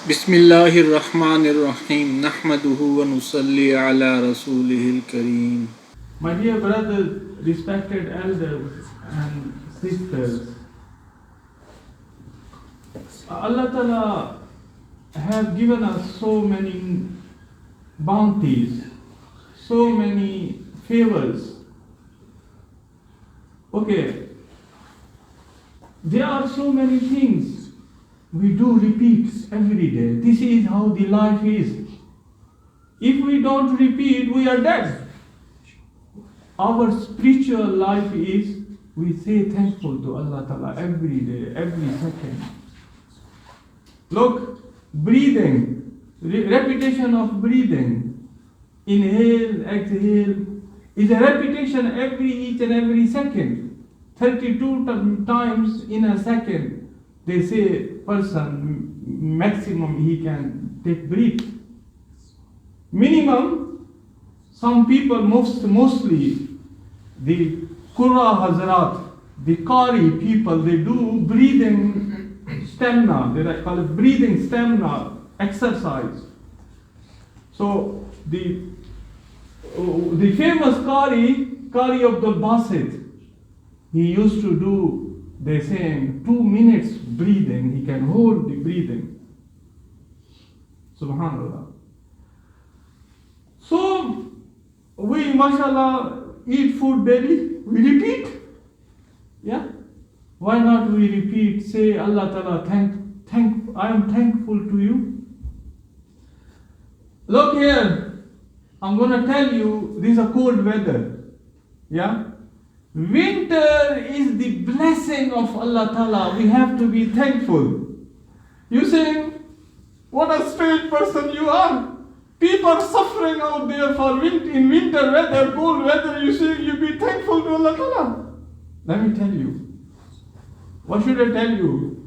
Bismillahirrahmanirrahim. Nahmaduhu wa nusalli ala rasulihil kareem. My dear brothers, respected elders and sisters, Allah Ta'ala have given us so many bounties, so many favors. Okay, there are so many things we do repeat every day. This is how the life is. If we don't repeat, we are dead. Our spiritual life is we say thankful to Allah Ta'ala every day, every second. Look, breathing, repetition of breathing, inhale, exhale, is a repetition each and every second. 32 times in a second. They say person maximum he can take breath. Minimum, some people mostly the Qurra Hazrat, the Qari people, they do breathing stamina, they call it breathing stamina exercise. So the famous Qari Abdul Basit, he used to do, they say, 2 minutes breathing, he can hold the breathing. Subhanallah. So, we, mashallah, eat food daily, we repeat. Yeah? Why not we repeat, say, Allah Ta'ala, I am thankful to you. Look here, I'm going to tell you, this is a cold weather. Yeah? Winter is the blessing of Allah Ta'ala. We have to be thankful. You say, what a strange person you are. People are suffering out there in winter weather, cold weather. You say you be thankful to Allah Ta'ala. Let me tell you. What should I tell you?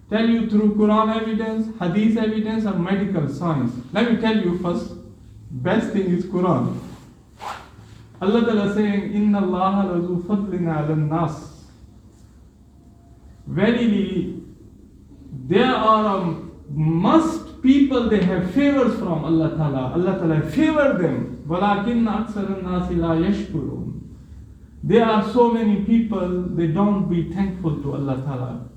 Tell you through Quran evidence, Hadith evidence, or medical science. Let me tell you first. Best thing is Quran. Allah Ta'ala saying, Inna Allah lazu fadlin ala nas. Verily, there are must people, they have favors from Allah Ta'ala. Allah Ta'ala favor them. Walakinna aksara nasi la yashkurun. There are so many people, they don't be thankful to Allah Ta'ala.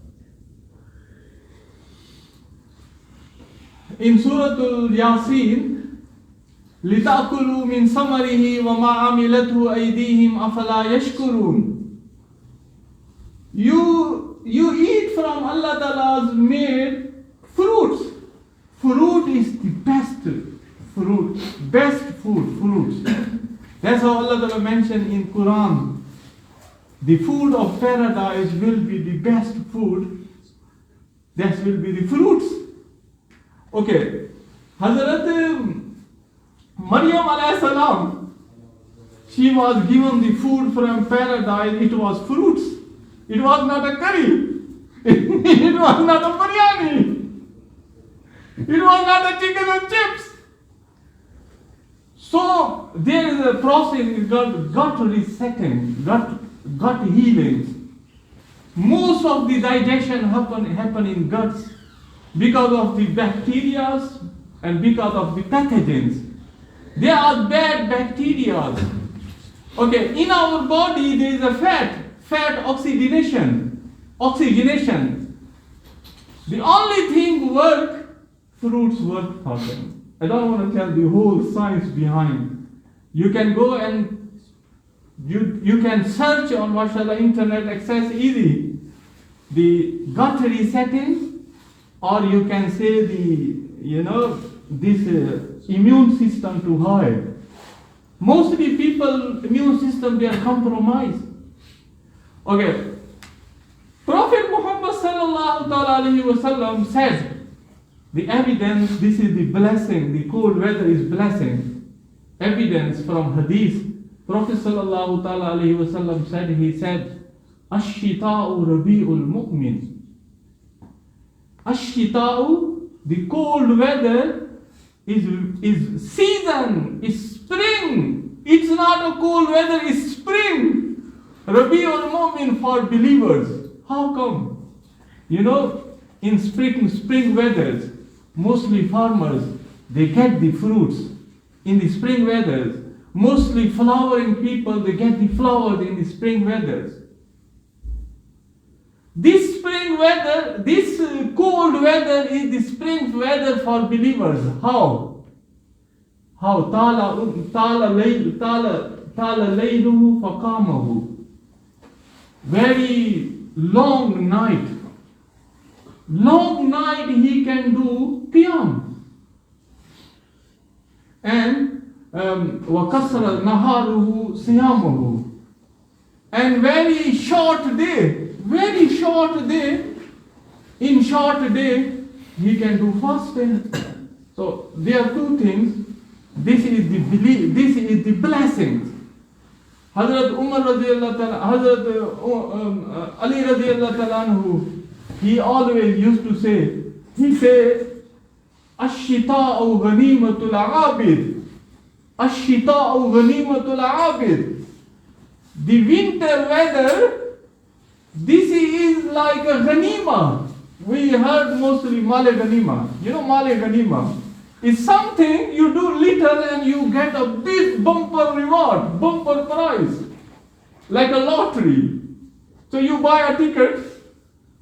In Surah Al-Yasin, لِتَأْكُلُوا مِنْ ثَمَرِهِ وَمَا عَمِلَتْهُ أَيْدِيهِمْ أَفَلَا يَشْكُرُونَ. You eat from Allah Ta'ala's made fruits. Fruit is the best fruit, best food, fruits. That's how Allah Ta'ala mentioned in Quran. The food of paradise will be the best food. That will be the fruits. Okay. Hazrat Maryam alayhi salam, she was given the food from paradise. It was fruits. It was not a curry. It was not a biryani. It was not a chicken and chips. So there is a process in gut resetting, gut healing. Most of the digestion happen in guts because of the bacteria and because of the pathogens. There are bad bacteria. Okay, in our body there is a fat oxygenation. The only thing fruits work for them. I don't want to tell the whole science behind. You can go and you can search on mashallah internet access easy. The gut resetting, or you can say this immune system to high. Mostly people immune system they are compromised. Okay. Prophet Muhammad sallallahu alaihi wasallam said, the evidence, this is the blessing, the cold weather is blessing. Evidence from hadith. Prophet sallallahu alaihi wasallam said, he said, Ash-shita'u rabi'ul mu'min. Ash-shita'u, the cold weather is season, is spring. It's not a cold weather, it's spring. Rabi'ul mu'min for believers. How come? In spring weathers, mostly farmers, they get the fruits in the spring weathers. Mostly flowering people, they get the flowers in the spring weathers. This spring weather, this cold weather is the spring weather for believers. How? How? Tala layluhu faqamahu. Very long night. Long night he can do qiyam. And وَكَسْرَ نَهَارُهُ صِيَامُهُ. And very short day, in short day, he can do fasting. So there are two things. This is the belief, this is the blessings. Hazrat Umar radiyallahu ta'ala, Hazrat Ali radiyallahu ta'ala anhu, he always used to say, he said, "Ash-shita'u ghanimatul 'abid." Ash-shita'u ghanimatul 'abid. The winter weather, this is like a ghanima. We heard mostly male ghanima. You know male ghanima? It's something you do little and you get a big bumper reward, bumper prize. Like a lottery. So you buy a ticket,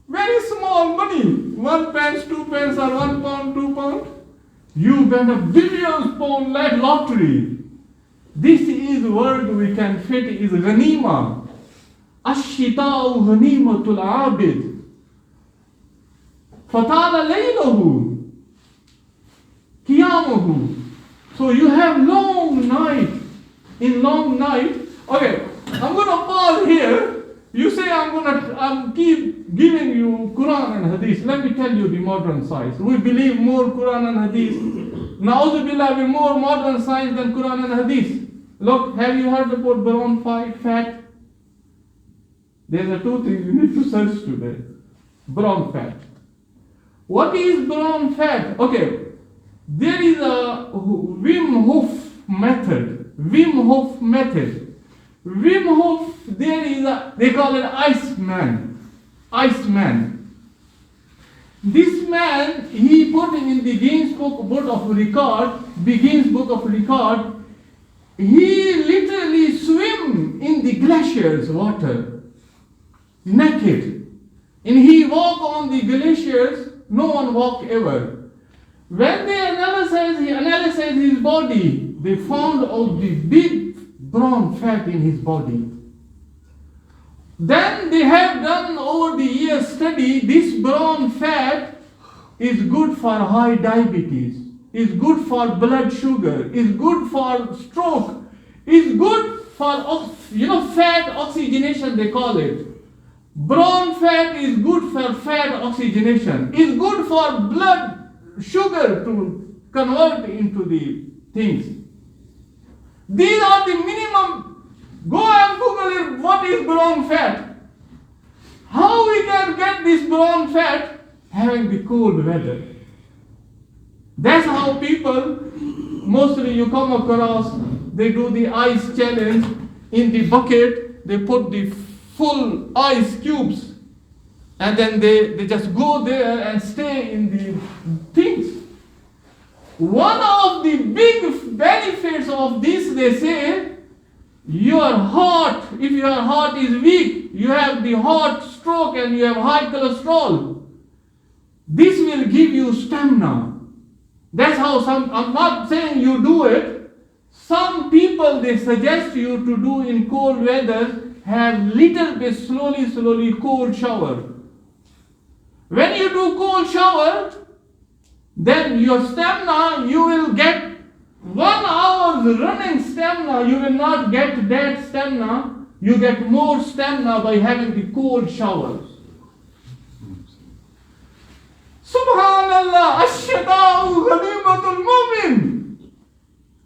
very small money, 1 pence, 2 pence or 1 pound, 2 pound. You get a billions pound like lottery. This is word we can fit is ghanima. Ash-shita'u ghanimatul 'abid. Fatala layluhu qiyamuhu. So you have long night. In long night. Okay, I'm gonna pause here. You say I'm keep giving you Quran and Hadith. Let me tell you the modern science. We believe more Quran and Hadith. Na'udzubillah, we more modern science than Quran and Hadith. Look, have you heard about brown fat? There are two things you need to search today. Brown fat. What is brown fat? Okay, there is a Wim Hof method. Wim Hof, there is a, they call it Iceman. This man, he put in the Guinness Book of Record, he literally swim in the glaciers water, naked. And he walk on the glaciers, no one walk ever. When they analyze his body, they found out the big brown fat in his body. Then they have done over the years study, this brown fat is good for high diabetes, is good for blood sugar, is good for stroke, is good for, fat oxygenation they call it. Brown fat is good for fat oxygenation, is good for blood sugar to convert into the things. These are the minimum. Go and Google it, what is brown fat? How we can get this brown fat? Having the cold weather. That's how people, mostly you come across, they do the ice challenge. In the bucket, they put the full ice cubes. And then they just go there and stay in the things. One of the big benefits of this, they say, your heart, if your heart is weak, you have the heart stroke and you have high cholesterol, this will give you stamina. That's how I'm not saying you do it. Some people, they suggest you to do in cold weather, have little bit slowly cold shower. When you do cold shower, then your stamina, you will get 1 hour's running stamina, you will not get that stamina, you get more stamina by having the cold showers. Subhanallah, ash-shita'u ghanimatul mu'min.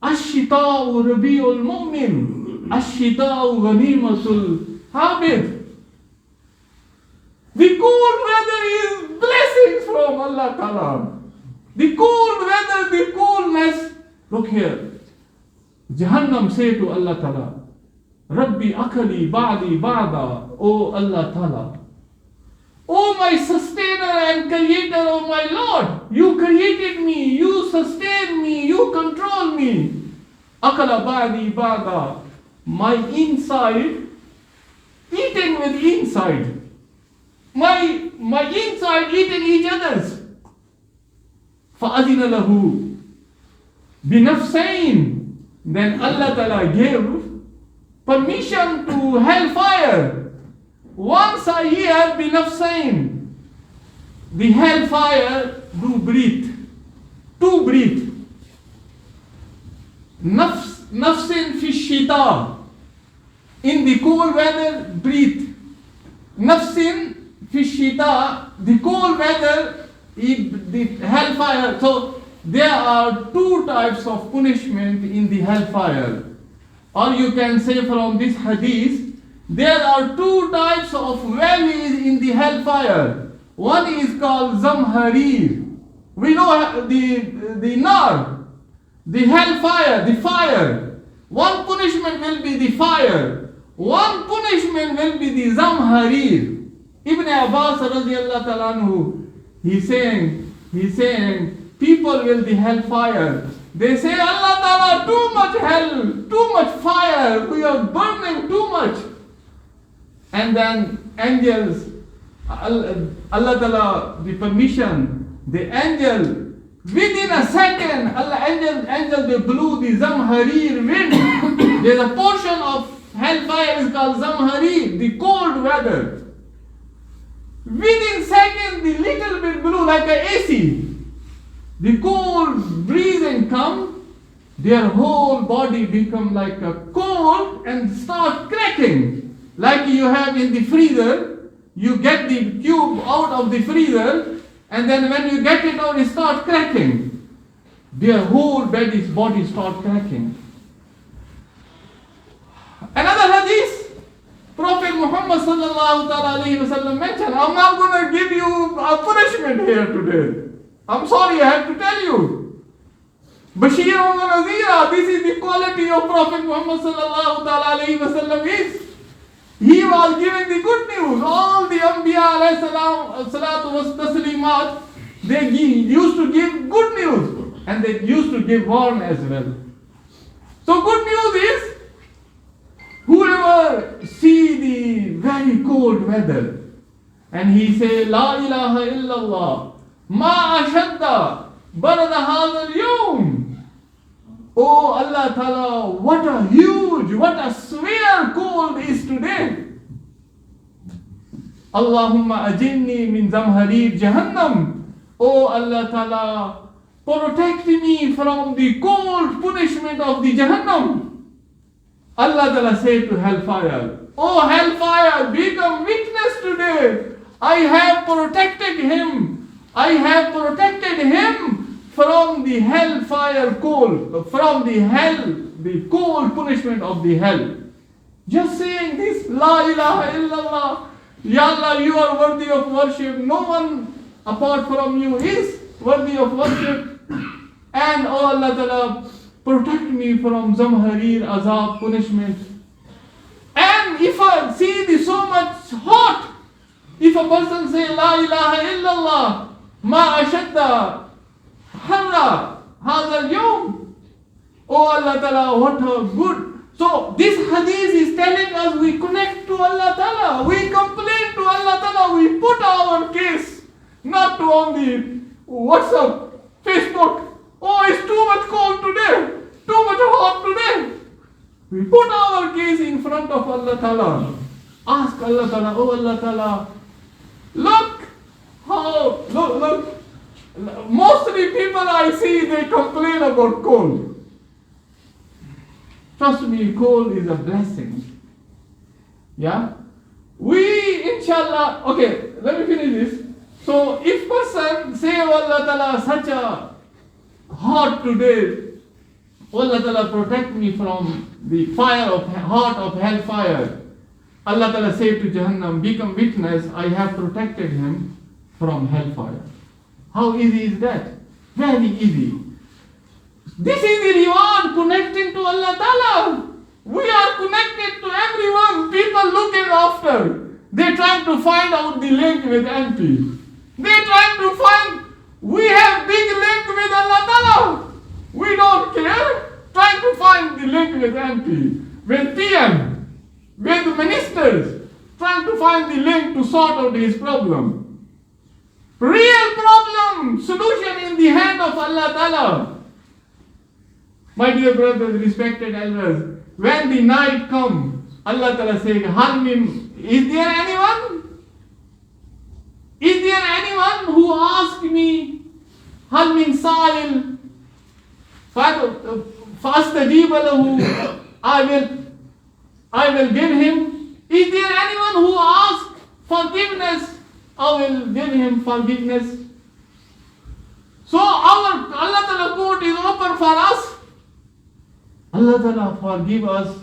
Ash-shita'u rabi'ul mu'min. Ash-shita'u ghanimatul habib. The cold weather is blessings from Allah Ta'ala. The cold weather, the coldness. Look here. Jahannam say to Allah Ta'ala, Rabbi akali ba'di ba'da, O Allah Ta'ala. O my sustainer and creator, O my Lord, you created Akala ba'di ba'da. My inside eating with inside. My inside eating each other's. فَأَذِنَ لَهُ بِنَفْسَيْنِ. Then Allah Ta'ala gave permission to hellfire. Once a year, بِنَفْسَيْنِ. The hellfire do breathe. To breathe. Nafsin fi shita. In the cold weather, breathe. Nafsin fi shita. The cold weather, the hellfire. So there are two types of punishment in the hellfire. Or you can say from this hadith, there are two types of valleys in the hellfire. One is called Zamharir. We know the nar, the hellfire, the fire. One punishment will be the fire. One punishment will be the Zamharir. Ibn Abbas radiallahu ta'ala anhu, he's saying, people will be hellfire. They say, Allah Ta'ala, too much hell, too much fire, we are burning too much. And then angels, Allah Ta'ala, the permission, the angel, within a second, angel they blew the Zamharir wind. There's a portion of hellfire is called Zamharir, the cold weather. Within second, the little bit blew like an AC. The cold breezing come, their whole body become like a cold and start cracking. Like you have in the freezer, you get the cube out of the freezer, and then when you get it out, it starts cracking. Their whole body start cracking. Another hadith, Prophet Muhammad sallallahu alayhi wa sallam mentioned, I'm not going to give you a punishment here today. I'm sorry, I have to tell you. Bashir wa Nazira, this is the quality of Prophet Muhammad sallallahu alayhi wa sallam is. He was giving the good news. All the Anbiya alayhi salatu was taslimat, they used to give good news. And they used to give warn as well. So good news is, whoever see the very cold weather, and he say, La ilaha illallah, Ma ashadda barada hadha al-yawm. Oh Allah Ta'ala, what a huge, what a severe cold is today. Allahumma ajinni min zamharir jahannam. Oh Allah Ta'ala, protect me from the cold punishment of the Jahannam. Allah Ta'ala said to hellfire, oh hellfire, become witness today. I have protected him. I have protected him from the hellfire cold, from the hell, the cold punishment of the hell. Just saying this, La ilaha illallah, Ya Allah, you are worthy of worship. No one apart from you is worthy of worship. And oh Allah Ta'ala, protect me from Zamharir, azab, punishment. And if I see this so much hot, if a person say La ilaha illallah, Ma ashadda harra hadha al-yawm. Oh Allah Ta'ala, what a good. So this hadith is telling us we connect to Allah Ta'ala, we complain to Allah Ta'ala, we put our case, not to on the WhatsApp, Facebook. Oh, it's too much cold today, too much hot today. We put our case in front of Allah Ta'ala. Ask Allah Ta'ala, oh Allah Ta'ala, look how, look. Mostly people I see, they complain about cold. Trust me, cold is a blessing. Yeah? We, inshallah, okay, let me finish this. So, if person say, oh Allah Ta'ala, such a hot today, oh Allah Ta'ala, protect me from the fire of heart of hellfire. Allah Ta'ala say to Jahannam, become witness, I have protected him from hellfire. How easy is that? Very easy. This is the reward connecting to Allah Ta'ala. We are connected to everyone. People looking after. They trying to find out the link with MP. They trying to find, we have big link with Allah Ta'ala. We don't care. Trying to find with MP, with PM, with ministers, trying to find the link to sort out his problem. Real problem, solution in the hand of Allah Ta'ala. My dear brothers, respected elders, when the night comes, Allah Ta'ala says, Hal min, is there anyone? Is there anyone who asks me, Hal min sa'il, fastajib lahu, I will give him. Is there anyone who asks forgiveness? I will give him forgiveness. So our Allah Ta'ala court is open for us. Allah Ta'ala forgive us.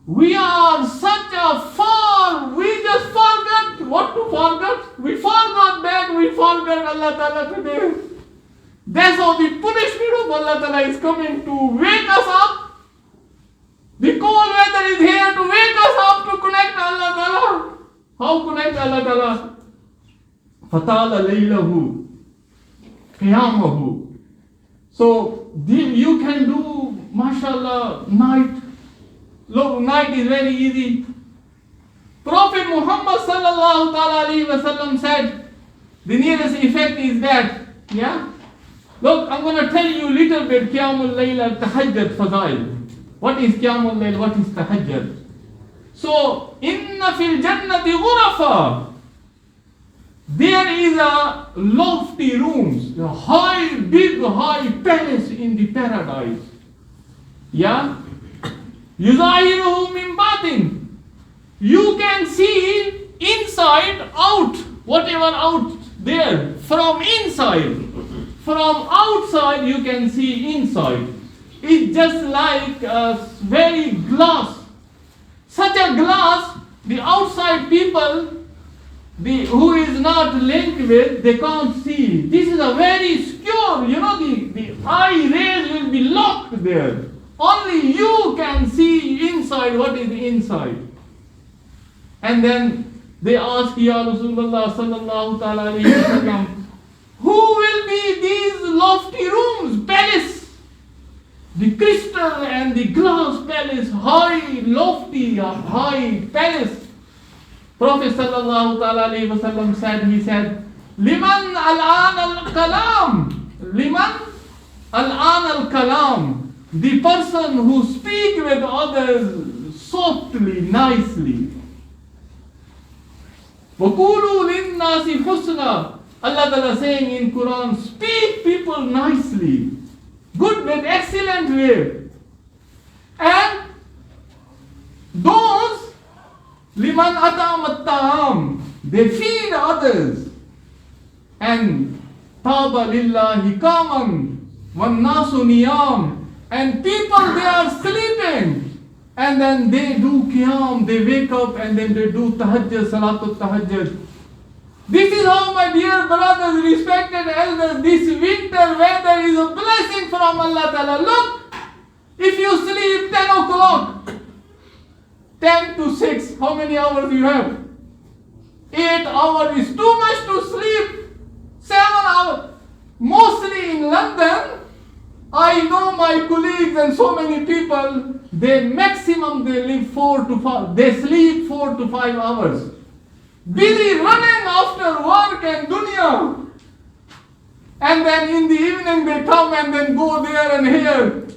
We are such a far, we just forgot what to forget. We forgot that, we forgot Allah Ta'ala today. That's how the punishment of Allah Ta'ala is coming to wake us up. The cold weather is here to wake us up to connect Allah Ta'ala. How connect Allah Ta'ala? Fatala laylahu qiyamahu. So you can do, mashallah, night. Look, night is very easy. Prophet Muhammad sallallahu alaihi wasallam said, the nearest effect is that, yeah? Look, I'm going to tell you a little bit Qiyamul Layl al-Tahajjud Fadail. What is Qiyamul Layl? What is Tahajjud? So, inna fil jannati ghurafa. There is a lofty rooms, a high, big, high palace in the paradise. Yeah? Yuzahiruhu min batin. You can see inside, out, whatever out there, from inside. From outside you can see inside. It's just like a very glass. Such a glass, the outside people, who is not linked with, they can't see. This is a very secure, the eye rays will be locked there. Only you can see inside what is inside. And then they ask Ya Rasulullah sallallahu ta'ala alayhi wa sallam, who will be these lofty rooms, palace? The crystal and the glass palace, high, lofty, high palace. Prophet sallallahu ta'ala alayhi wa sallam said, he said, Liman al-an al-kalam. Liman al-an al-kalam. The person who speaks with others softly, nicely. وَقُولُوا لِلنَّاسِ حُسْنًا. Allah Ta'ala saying in Quran, speak people nicely, good with excellent way. And those, liman atam at-ta'am, they feed others. And taba lillahi kaman, wan nasu niyam. And people, they are sleeping. And then they do qiyam, they wake up and then they do tahajjud, salatul tahajjud. This is how, my dear brothers, respected elders, this winter weather is a blessing from Allah Ta'ala. Look, if you sleep 10 o'clock, 10 to 6, how many hours you have? 8 hours is too much to sleep. 7 hours. Mostly in London, I know my colleagues and so many people, they live 4 to 5, they sleep 4 to 5 hours. Busy running after work and dunya. And then in the evening they come and then go there and here.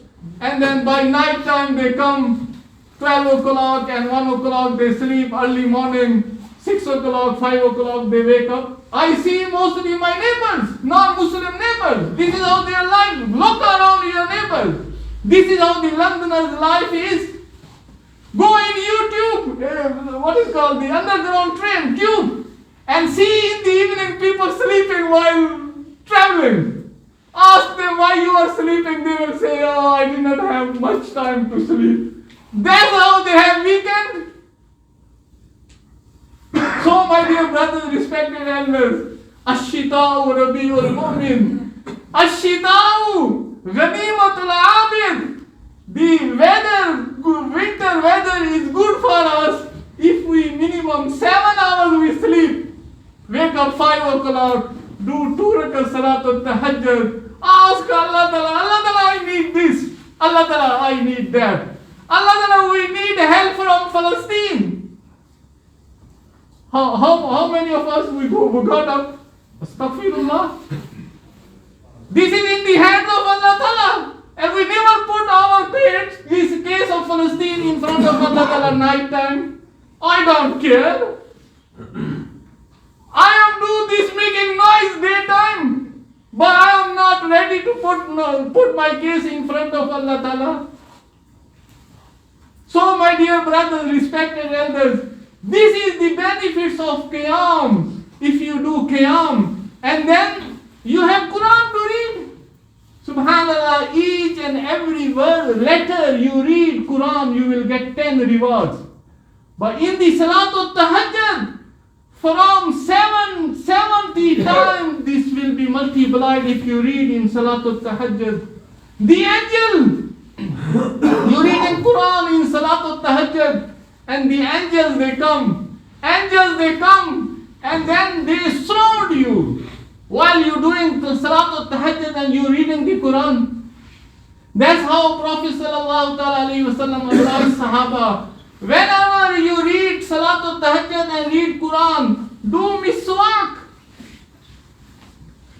And then by night time they come 12 o'clock and 1 o'clock they sleep, early morning 6 o'clock, 5 o'clock they wake up. I see mostly my neighbors, non-Muslim neighbors. This is how their life. Look around your neighbors. This is how the Londoner's life is. Go in YouTube, what is called the underground train, tube, and see in the evening people sleeping while traveling. Ask them why you are sleeping, they will say, oh, I did not have much time to sleep. That's how they have weekend. So, my dear brothers, respected elders, الشتاء ربيع المؤمن. الشتاء غنيمة العابد. The winter weather is good for us if we minimum 7 hours we sleep. Wake up 5 o'clock, do 2 rakat salatul tahajjud. Ask Allah Ta'ala, Allah Ta'ala, I need this. Allah Ta'ala, I need that. Allah, we need help from Palestine. How many of us we got up? Astaghfirullah. This is in the hands of Allah Ta'ala. And we never put our this case of Palestine in front of Allah Ta'ala night time. I don't care. I am doing this making noise daytime. But I am not ready to put my case in front of Allah Ta'ala. So my dear brothers, respected elders, this is the benefits of Qiyam. If you do Qiyam, and then you have Quran to read. Subhanallah, each and every letter you read Quran, you will get 10 rewards. But in the Salatul Tahajjud, from 70 times this will be multiplied if you read in Salatul Tahajjud. The angel, you read in Quran in Salatul Tahajjud, and the angels they come, and then they surround you while you're doing the Salatul Tahajjud and you're reading the Quran. That's how Prophet Sallallahu Alaihi Wasallam advised Sahaba. Whenever you read Salatul Tahajjud and read Quran, do miswak.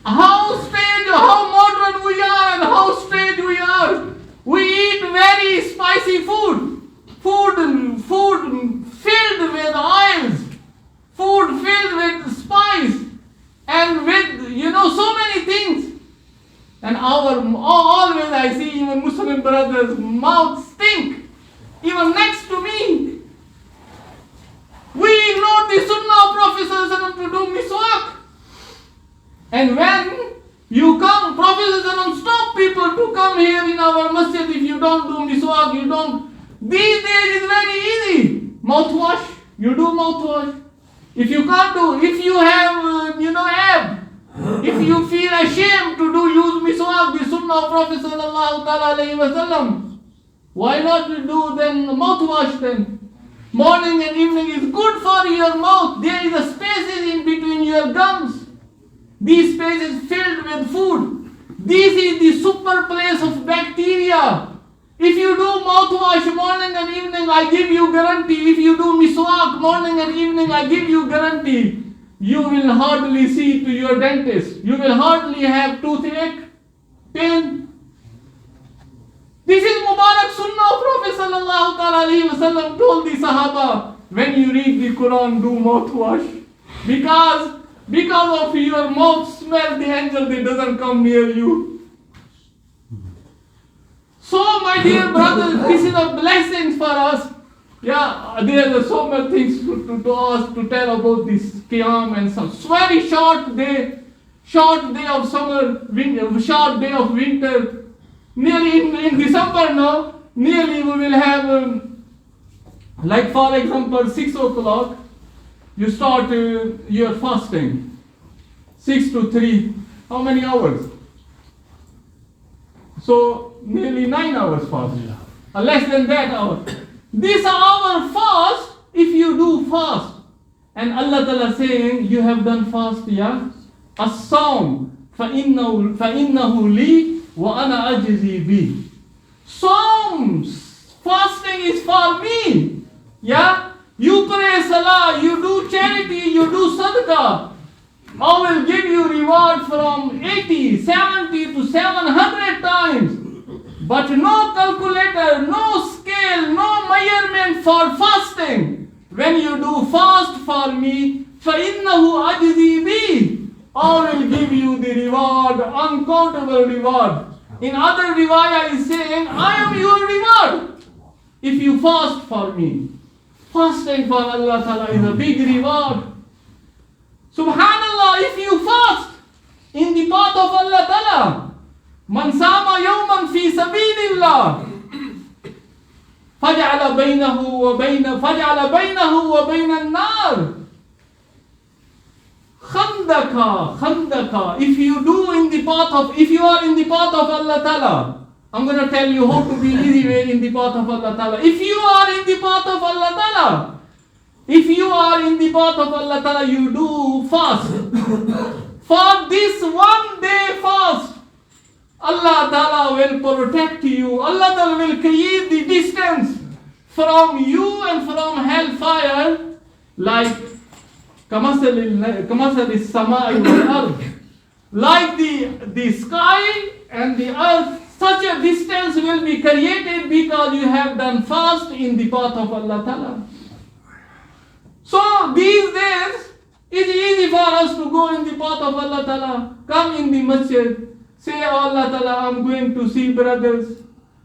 How strange, how modern we are and how strange we are. We eat very spicy food filled with oils, food filled with spice, and with, so many things. And always I see even Muslim brothers' mouths stink, even next to me. We ignore the Sunnah of Prophet ﷺ to do miswak. And when you come, Prophet ﷺ stop people to come here in our masjid. If you don't do miswak, you don't. These days it's very easy. Mouthwash, you do mouthwash. If you can't do, if you have, ab, if you feel ashamed to use miswak, the Sunnah of Prophet Sallallahu Alaihi Wasallam, why not do then mouthwash then? Morning and evening is good for your mouth. There is a spaces in between your gums. These spaces filled with food. This is the super place of bacteria. If you do mouthwash morning and evening, I give you guarantee. If you do miswak morning and evening, I give you guarantee. You will hardly see to your dentist. You will hardly have toothache, pain. This is Mubarak Sunnah of Prophet Sallallahu Alaihi Wasallam told the Sahaba, when you read the Quran, do mouthwash. Because of your mouth smell, the angel they doesn't come near you. So my dear brothers, this is a blessing for us. Yeah, there are so many things to us to tell about this Qiyam and some very short day of summer, short day of winter. Nearly in December now, nearly we will have, like for example, 6 o'clock, you start your fasting. 6 to 3, how many hours? So nearly 9 hours fast, less than that hour. This hour fast, if you do fast, and Allah Ta'ala saying, you have done fast, yeah? As-sawm, فَإِنَّهُ لِي وَأَنَا أَجْزِي بِهِ. Sawm, fasting is for me, yeah? You pray salah, you do charity, you do sadaqah. I will give you reward from 80, 70 to 700 times. But no calculator, no scale, no measurement for fasting. When you do fast for me, فَإِنَّهُ أَجْزِي بِهِ, I will give you the reward, uncountable reward. In other riwayah is saying, I am your reward if you fast for me. Fasting for Allah Ta'ala is a big reward. Subhanallah, if you fast in the path of Allah Ta'ala, man sama yawman fi sabilillah, faj'ala baynahu wa bayna an-nar khandaka. If you are in the path of Allah Ta'ala, I'm going to tell you how to be easy way in the path of Allah Ta'ala. If you are in the path of Allah Ta'ala, you do fast. For this one day fast, Allah Ta'ala will protect you. Allah Ta'ala will create the distance from you and from hellfire, like kamasal is samai wal ard, like the sky and the earth. Such a distance will be created because you have done fast in the path of Allah Ta'ala. So these days, it's easy for us to go in the path of Allah Ta'ala. Come in the masjid, say, oh Allah Ta'ala, I'm going to see brothers.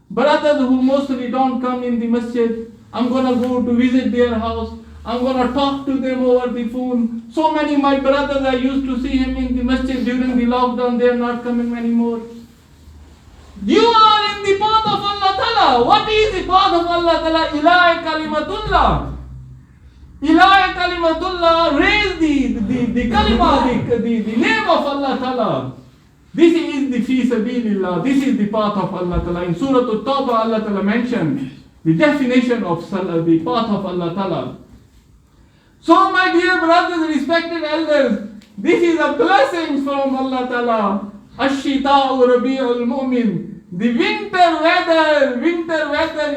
Brothers who mostly don't come in the masjid. I'm going to go to visit their house. I'm going to talk to them over the phone. So many of my brothers, I used to see him in the masjid during the lockdown. They are not coming anymore. You are in the path of Allah Ta'ala. What is the path of Allah Ta'ala? Ilahi kalimatullah. Ilahi kalimatullah. Raise the kalima, the name of Allah Ta'ala. This is the fi sabilillah. This is the path of Allah Ta'ala. In Surah At-Tawbah, Allah Ta'ala mentioned the definition of the path of Allah Ta'ala. So my dear brothers, respected elders, this is a blessing from Allah Ta'ala. الشتاء ربيع المؤمن. The winter weather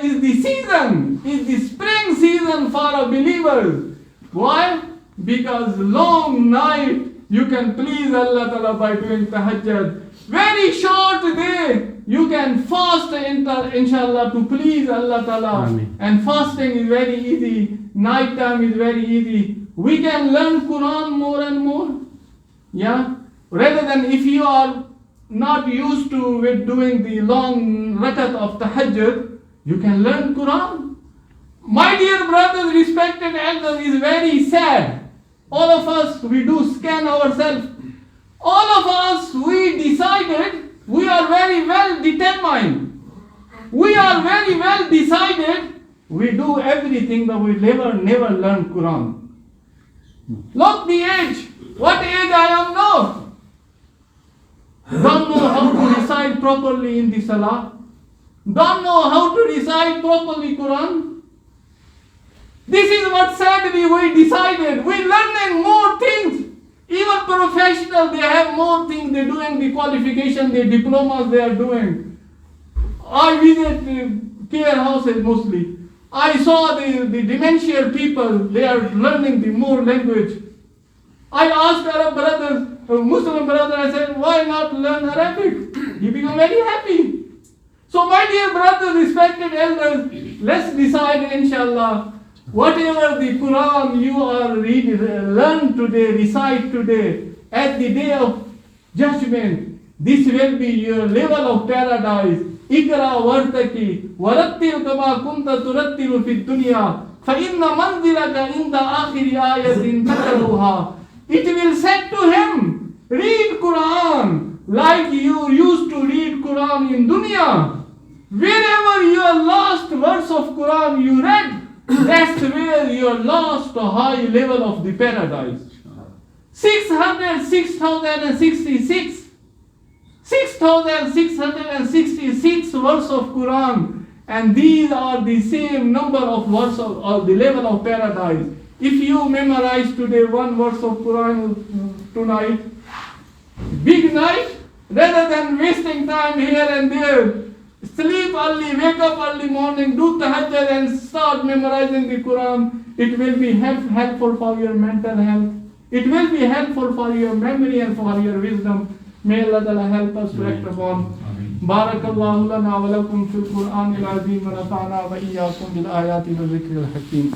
is the season, is the spring season for our believers. Why? Because long night you can please Allah Ta'ala by doing tahajjud. Very short day you can fast inshallah to please Allah Ta'ala. Ameen. And fasting is very easy. Night time is very easy. We can learn Quran more and more. Yeah? Rather than if you are not used to with doing the long rakat of tahajjud, you can learn Quran. My dear brothers, respected elders, is very sad. All of us, we do scan ourselves. All of us, we decided, we are very well determined. We are very well decided. We do everything, but we never learn Quran. Look the age. What age I am now? Don't know how to recite properly in the salah. Don't know how to recite properly Quran. This is what sadly we decided. We learning more things. Even professional, they have more things. They're doing the qualification, the diplomas they are doing. I visit care houses mostly. I saw the dementia people, they are learning the more language. I asked Arab brothers, Muslim brother, I said, why not learn Arabic? He become very happy. So my dear brothers, respected elders, let's decide inshallah, whatever the Quran you are learn today, recite today, at the day of judgment, this will be your level of paradise. Ikra wartaki, warattil kama kunta turattilu fid dunya, fa inna manzilaka inda akhiri ayatin takrahuha. It will say to him, read Quran like you used to read Quran in dunya. Wherever your last verse of Quran you read, that's where your last high level of the paradise. 6,666 verse of Quran, and these are the same number of verse of the level of paradise. If you memorize today one verse of Quran tonight, big night, rather than wasting time here and there, sleep early, wake up early morning, do tahajjud and start memorizing the Quran. It will be helpful for your mental health. It will be helpful for your memory and for your wisdom. May Allah Ta'ala help us to act upon. Barakallahu lana wa lakum fil Qur'an al-azim wa nafa'na wa iyyakum bil ayati wa dhikril hakim.